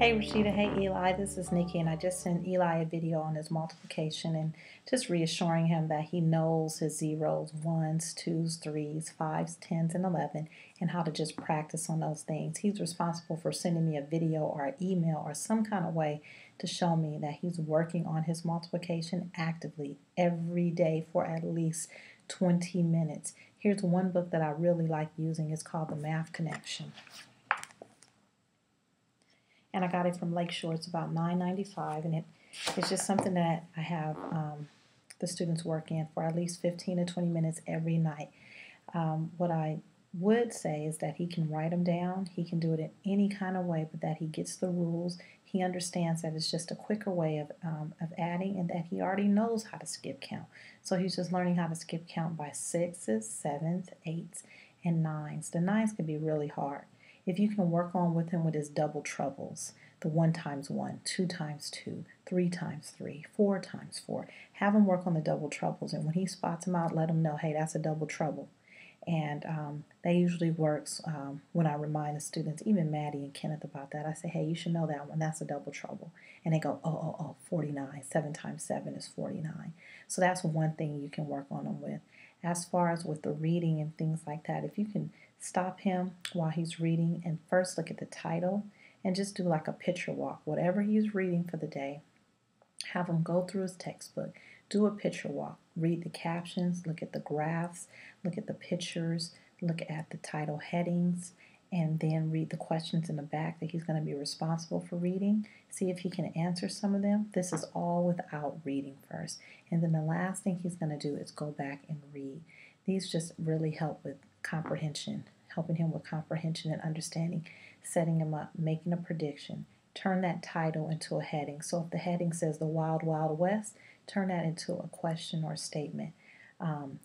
Hey Rashida, hey Eli, this is Nikki, and I just sent Eli a video on his multiplication and just reassuring him that he knows his zeros, ones, twos, threes, fives, tens, and 11, and how to just practice on those things. He's responsible for sending me a video or an email or some kind of way to show me that he's working on his multiplication actively every day for at least 20 minutes. Here's one book that I really like using. It's called The Math Connection. And I got it from Lakeshore. It's about $9.95, and it's just something that I have the students work in for at least 15 to 20 minutes every night. What I would say is that he can write them down. He can do it in any kind of way, but that he gets the rules. He understands that it's just a quicker way of adding, and that he already knows how to skip count. So he's just learning how to skip count by sixes, sevens, eights, and nines. The nines can be really hard. If you can work on with him with his double troubles, the 1 times 1, 2 times 2, 3 times 3, 4 times 4, have him work on the double troubles. And when he spots them out, let him know, hey, that's a double trouble. And that usually works when I remind the students, even Maddie and Kenneth, about that. I say, hey, you should know that one. That's a double trouble. And they go, oh, 49. 7 times 7 is 49. So that's one thing you can work on them with. As far as with the reading and things like that, if you can stop him while he's reading and first look at the title and just do like a picture walk. Whatever he's reading for the day, have him go through his textbook, do a picture walk, read the captions, look at the graphs, look at the pictures, look at the title headings, and then read the questions in the back that he's going to be responsible for reading. See if he can answer some of them. This is all without reading first. And then the last thing he's going to do is go back and read. These just really help with comprehension, helping him with comprehension and understanding, setting him up, making a prediction. Turn that title into a heading. So if the heading says the Wild Wild West, turn that into a question or a statement.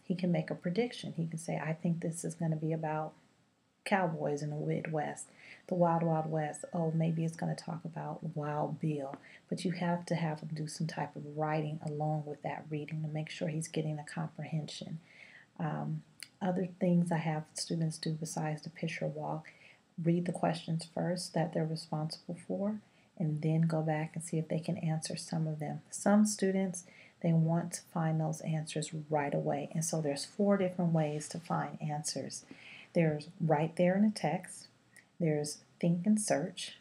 He can make a prediction. He can say, I think this is going to be about cowboys in the Midwest. The Wild Wild West, oh, maybe it's going to talk about Wild Bill. But you have to have him do some type of writing along with that reading to make sure he's getting the comprehension. Other things I have students do besides the picture walk, read the questions first that they're responsible for, and then go back and see if they can answer some of them. Some students, they want to find those answers right away, and so there's 4 different ways to find answers. There's right there in the text, there's think and search,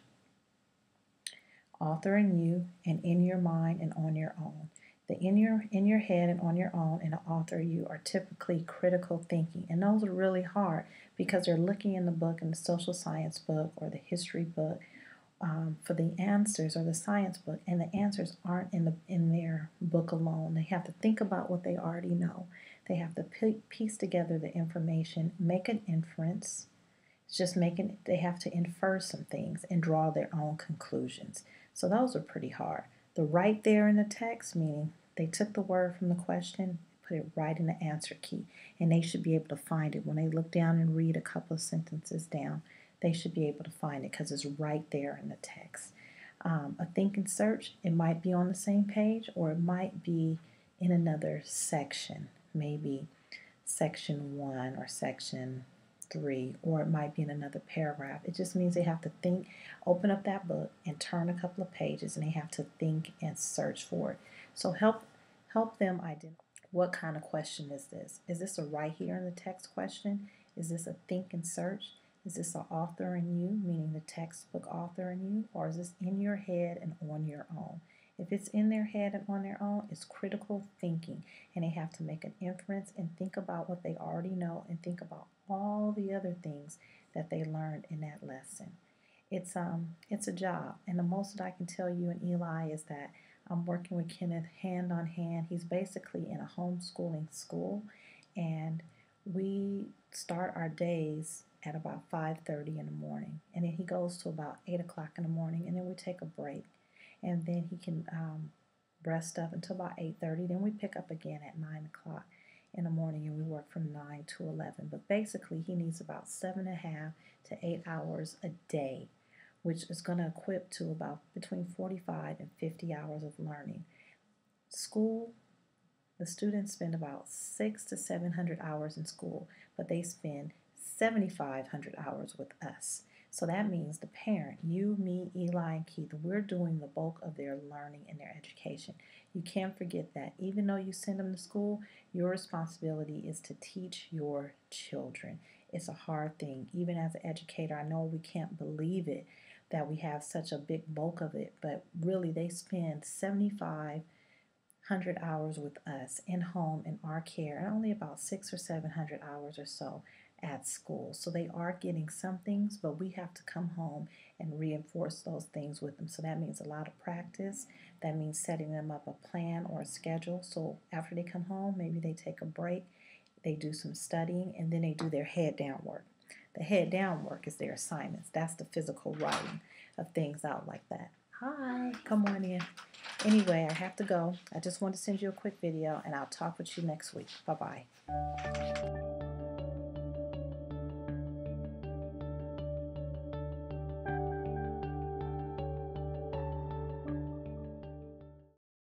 author and you, and in your mind and on your own. The in your head and on your own and the author you are typically critical thinking, and those are really hard because they're looking in the book, in the social science book or the history book, for the answers, or the science book, and the answers aren't in their book alone. They have to think about what they already know. They have to piece together the information, make an inference. It's just making. They have to infer some things and draw their own conclusions. So those are pretty hard. The right there in the text, meaning they took the word from the question, put it right in the answer key, and they should be able to find it. When they look down and read a couple of sentences down, they should be able to find it because it's right there in the text. A think and search, it might be on the same page or it might be in another section, maybe section 1 or section 3, or it might be in another paragraph. It just means they have to think, open up that book and turn a couple of pages, and they have to think and search for it. So help them identify, what kind of question is this? Is this a right here in the text question? Is this a think and search? Is this an author and you, meaning the textbook author and you, or is this in your head and on your own? If it's in their head and on their own, it's critical thinking, and they have to make an inference and think about what they already know and think about all the other things that they learned in that lesson. It's a job, and the most that I can tell you and Eli is that I'm working with Kenneth hand on hand. He's basically in a homeschooling school, and we start our days at about 5:30 in the morning, and then he goes to about 8 o'clock in the morning, and then we take a break, and then he can rest up until about 8:30. Then we pick up again at 9 o'clock in the morning, and we work from 9 to 11. But basically, he needs about 7.5 to 8 hours a day, which is going to equip to about between 45 and 50 hours of learning. School, the students spend about 600 to 700 hours in school, but they spend 7,500 hours with us. So that means the parent, you, me, Eli, and Keith, we're doing the bulk of their learning and their education. You can't forget that. Even though you send them to school, your responsibility is to teach your children. It's a hard thing. Even as an educator, I know we can't believe it that we have such a big bulk of it, but really they spend 7,500 hours with us in home in our care, and only about 600 or 700 hours or so at school. So they are getting some things, but we have to come home and reinforce those things with them. So that means a lot of practice. That means setting them up a plan or a schedule. So after they come home, maybe they take a break, they do some studying, and then they do their head down work. The head down work is their assignments. That's the physical writing of things out like that. Hi, come on in. Anyway, I have to go. I just want to send you a quick video, and I'll talk with you next week. Bye-bye.